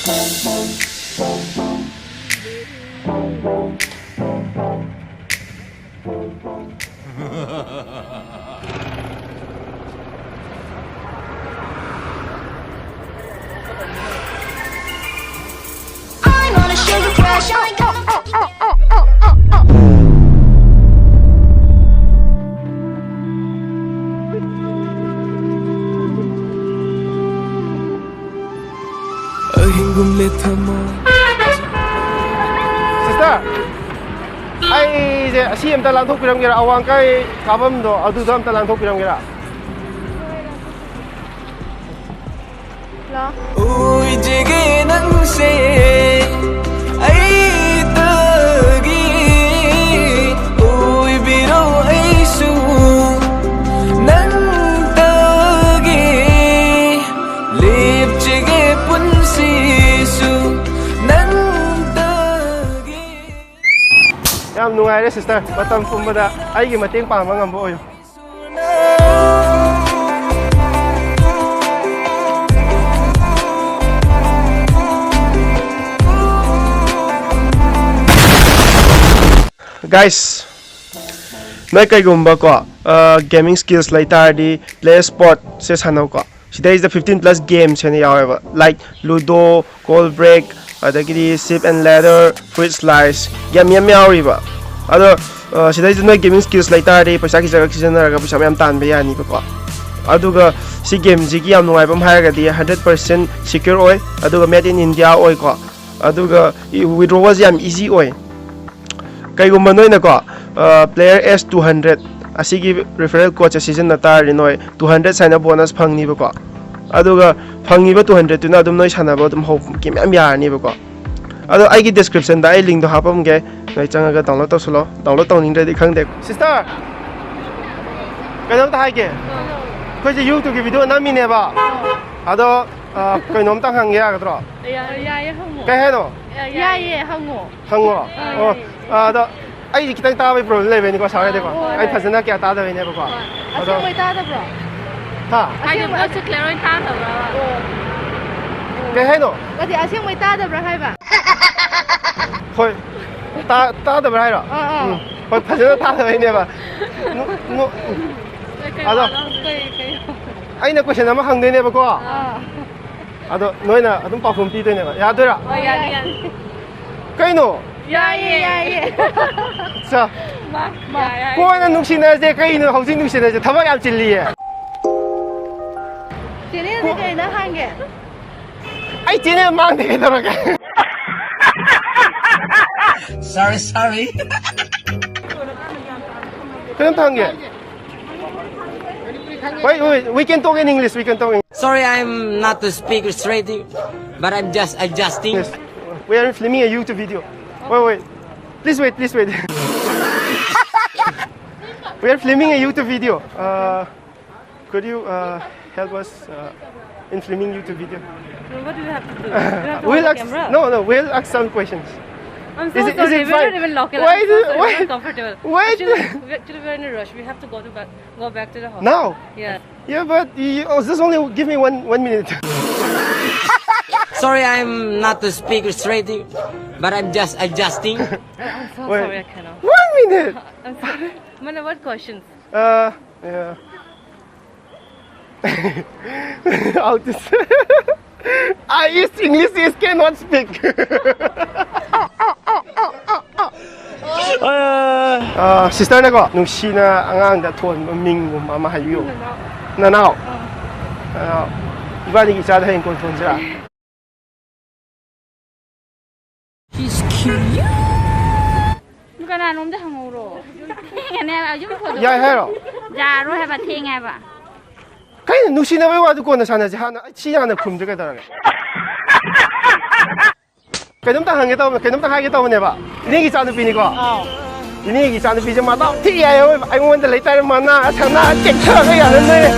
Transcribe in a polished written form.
Sister, I see him talang thok piram gira awang kai kabam do adu dam talang thok piram gira. La. Ui jege nang se ai tagi ui biro ai su nang tagi lip jege pun si su nang tagi. Yam nungai re sister, matam pumbada ai gi mateng pang ngam bo yo. Guys, मैं कई गुम्बा को gaming skills later di play sport se sanau ko. There is the 15+ games and however like Ludo, Cold Break, adagiri Sip and Ladder, Fruit Slice, game yam yauriba. Ado there is no gaming skills later di paisa ki jaga kijana ga paisa yam tan be yani ko. Aduga si game jigi yam nuai bam haiga di 100% secure oi. Aduga made in India oi ko. Aduga withdrawals yam easy oi. Kaigumba noina ko player S200 asigi referral code season na tar noi 200 sign up bonus phangni ba ko aduga phangi ba 200 tuna dum noi sana ba dum ho ki mem yar ni ba ko ado ai gi description da ai link do hapam ge noi changa ga download to sulo download to ning de khang de sister kanam ta hai ge ko je youtube gi video na mi ne ba ado ko nom ta hang ya ga tro Ya hang. Ka he no Ya hang. hang oh ado ai kitang ta ba problem le ni ko sa de ko ai phasana kya ta da ne ba ko ado mai ta da bro ha ai ba su clear ta da bro ke he no adi aseng mai ta da bro hai ba hoi ta da ba hai ro hoi phasana ta da ne ba no ado ai na question ama hang de ne ba ko ado noi na adum perform ti de ne ba ya de ra ya kai no ya 자, 꼬는 농신하지, 까이는 허진 농신하지, 타박이 안 찔리에. 쟤네는 그게 나 한 개. 아이, 쟤네는 망 되게 돌아가. Sorry. 그럼 한 개. Wait, we can talk in English, we can talk in English. Sorry, I'm not to speak straight, but I'm just adjusting. Yes. We are filming a YouTube video. Wait. Please wait. We are filming a YouTube video. Could you help us in filming YouTube video? What do we have to do? We have to We'll hold ask, the camera. no, we'll ask some questions. I'm so Is it sorry. fine? We're not even locking. Why I'm do- so sorry. why- We're not comfortable. why Actually, we're in a rush. We have to go back to the house. Now? Yeah. Yeah, but just only give me one minute. Sorry, I'm not to speak straight, but I'm just adjusting. I'm so Wait. sorry. I cannot. 1 minute. I'm sorry. Mana, what questions? Yeah. How to say? I English cannot speak. Sister na ko, nung si na angang da tuon ming mama hayo. Nanao. Iba ni isa da hin kon tuon sila. He's cute. Cái này nó không thấy ngủ rồi. Cái này là giúp tôi. Ya hero. Dạ rồi hay bà thiên ngay bà. Cái nung si na wa du ko na sana si hana si na khum de ka da. Cái nấm ta hàng cái tao, cái nấm ta hai cái tao này bà. Ini cái chanu pini ko. Ini cái chanu pini mà tao thì ai ơi, anh muốn lấy tay mà na, thằng na chết thở cái gì này.